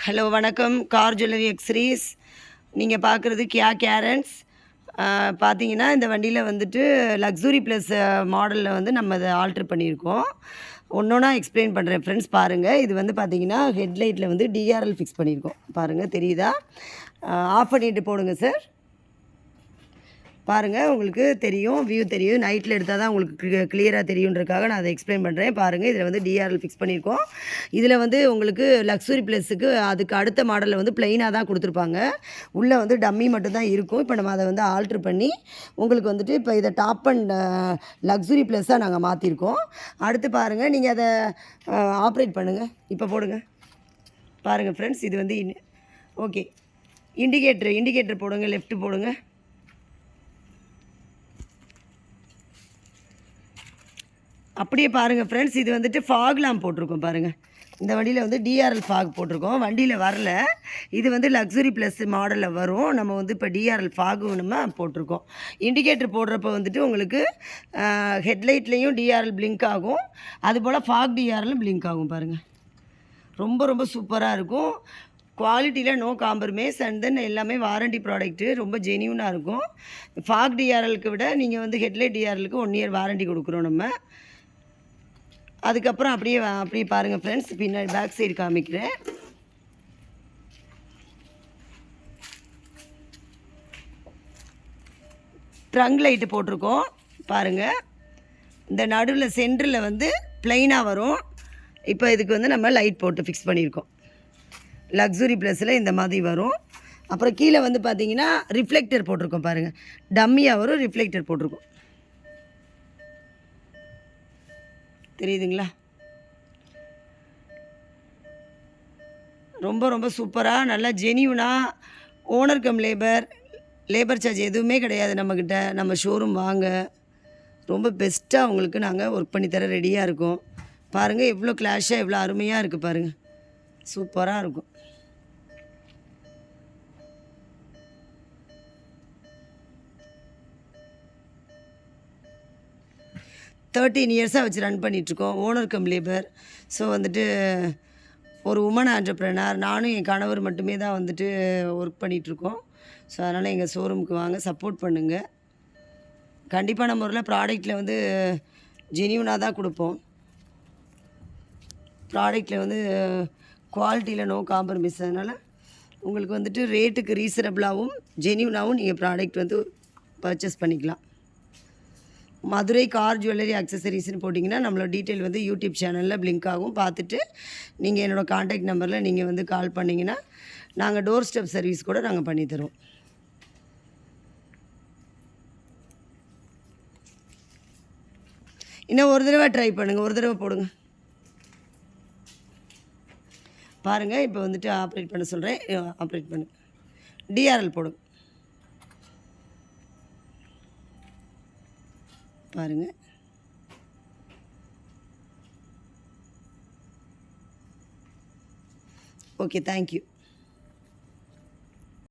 Hello வணக்கம். Car jewellery எக்ஸரீஸ் நீங்கள் பார்க்குறது கியா கேரன்ஸ். பார்த்தீங்கன்னா இந்த வண்டியில் வந்துட்டு லக்ஸுரி ப்ளஸ் மாடலில் வந்து நம்ம அதை ஆல்ட்ரு பண்ணியிருக்கோம். ஒன்றா எக்ஸ்பிளைன் பண்ணுறேன் ஃப்ரெண்ட்ஸ், பாருங்கள். இது வந்து பார்த்தீங்கன்னா ஹெட்லைட்டில் வந்து டிஆர்எல் ஃபிக்ஸ் பண்ணியிருக்கோம். பாருங்கள், தெரியுதா? ஆஃப் பண்ணிவிட்டு போடுங்க சார். பாருங்கள், உங்களுக்கு தெரியும், வியூ தெரியும். நைட்டில் எடுத்தால் தான் உங்களுக்கு கிளியராக தெரியுன்றதுக்காக நான் அதை எக்ஸ்பிளைன் பண்ணுறேன். பாருங்கள், இதில் வந்து டிஆர்எல் ஃபிக்ஸ் பண்ணியிருக்கோம். இதில் வந்து உங்களுக்கு லக்ஸுரி ப்ளஸுக்கு அதுக்கு அடுத்த மாடலில் வந்து ப்ளைனாக தான் கொடுத்துருப்பாங்க. உள்ளே வந்து டம்மி மட்டும்தான் இருக்கும். இப்போ நம்ம அதை வந்து ஆல்ட்ரு பண்ணி உங்களுக்கு வந்துட்டு இப்போ இதை டாப் அண்ட் லக்ஸுரி ப்ளஸ்ஸாக நாங்கள் மாற்றிருக்கோம். அடுத்து பாருங்கள், நீங்கள் அதை ஆப்ரேட் பண்ணுங்கள். இப்போ போடுங்க. பாருங்கள் ஃப்ரெண்ட்ஸ், இது வந்து ஓகே. இண்டிகேட்டர் போடுங்க, லெஃப்ட்டு போடுங்க. அப்படியே பாருங்கள் ஃப்ரெண்ட்ஸ், இது வந்துட்டு ஃபாக் லேம்ப் போட்டிருக்கோம். பாருங்கள், இந்த வண்டியில் வந்து டிஆர்எல் ஃபாக் போட்டிருக்கோம். வண்டியில் வரல, இது வந்து லக்ஸுரி ப்ளஸ் மாடலில் வரும். நம்ம வந்து இப்போ டிஆர்எல் ஃபாகு நம்ம போட்டிருக்கோம். இண்டிகேட்டர் போடுறப்போ வந்துட்டு உங்களுக்கு ஹெட்லைட்லேயும் டிஆர்எல் பிளிங்க் ஆகும், அதுபோல் ஃபாக் டிஆர்எல் பிளிங்க் ஆகும். பாருங்கள், ரொம்ப ரொம்ப சூப்பராக இருக்கும். குவாலிட்டியில் நோ காம்ப்ரமைஸ். அண்ட் தென் எல்லாமே வாரண்டி ப்ராடக்ட்டு, ரொம்ப ஜெனியூனாக இருக்கும். ஃபாக் டிஆர்எலுக்கு விட நீங்கள் வந்து ஹெட்லைட் டிஆர்எலுக்கு 1 இயர் வாரண்டி கொடுக்குறோம் நம்ம. அதுக்கப்புறம் அப்படியே பாருங்கள் ஃப்ரெண்ட்ஸ், பின்னாடி பேக் சைடு காமிக்கிறேன். ட்ரங்க் லைட்டு போட்டிருக்கோம். பாருங்கள், இந்த நடுவில் சென்டரில் வந்து ப்ளைனாக வரும். இப்போ இதுக்கு வந்து நம்ம லைட் போட்டு ஃபிக்ஸ் பண்ணியிருக்கோம். லக்ஸுரி ப்ளஸில் இந்த மாதிரி வரும். அப்புறம் கீழே வந்து பார்த்தீங்கன்னா ரிஃப்ளெக்டர் போட்டிருக்கோம். பாருங்கள், டம்மியாக வரும், ரிஃப்ளெக்டர் போட்டிருக்கோம். தெரியுதுங்களா? ரொம்ப ரொம்ப சூப்பராக, நல்லா ஜெனியூனாக, ஓனர் கம் லேபர் சார்ஜ் எதுவுமே கிடையாது நம்மக்கிட்ட. நம்ம ஷோரூம் வாங்க, ரொம்ப பெஸ்ட்டாக உங்களுக்கு நாங்கள் ஒர்க் பண்ணித்தர ரெடியாக இருக்கோம். பாருங்கள், எவ்வளோ கிளாஷாக, எவ்வளோ அருமையாக இருக்குது பாருங்கள். சூப்பராக இருக்கும். தேர்ட்டீன் இயர்ஸாக வச்சு ரன் பண்ணிகிட்ருக்கோம். Owner cum labour. ஸோ வந்துட்டு ஒரு உமன் ஆண்டர்ப்ரனர், நானும் என் கணவர் மட்டுமே தான் வந்துட்டு ஒர்க் பண்ணிகிட்ருக்கோம். ஸோ அதனால் எங்கள் ஷோரூமுக்கு வாங்க, சப்போர்ட் பண்ணுங்கள். கண்டிப்பான முறையில் ப்ராடக்ட்டில் வந்து ஜெனியூனாக தான் கொடுப்போம். ப்ராடக்ட்டில் வந்து குவாலிட்டியில் நோ காம்ப்ரமைஸ். அதனால் உங்களுக்கு வந்துட்டு ரேட்டுக்கு ரீசனபிளாகவும் ஜெனியூனாகவும் நீங்கள் ப்ராடக்ட் வந்து பர்ச்சேஸ் பண்ணிக்கலாம். மதுரை கார் ஜுவல்லரி அக்சசரிஸ்னு போட்டிங்கன்னா நம்மளோட டீட்டெயில் வந்து யூடியூப் சேனலில் பிளிங்க் ஆகும். பார்த்துட்டு நீங்கள் என்னோடய காண்டாக்ட் நம்பரில் நீங்கள் வந்து கால் பண்ணிங்கன்னா நாங்கள் டோர் ஸ்டெப் சர்வீஸ் கூட நாங்கள் பண்ணித்தரோம். இன்னும் ஒரு தடவை ட்ரை பண்ணுங்கள், ஒரு தடவை போடுங்க. பாருங்கள், இப்போ வந்துட்டு ஆப்ரேட் பண்ண சொல்கிறேன், ஆப்ரேட் பண்ணுங்கள். டிஆர்எல் போடுங்க. பாருங்கள், ஓகே, தேங்க்யூ.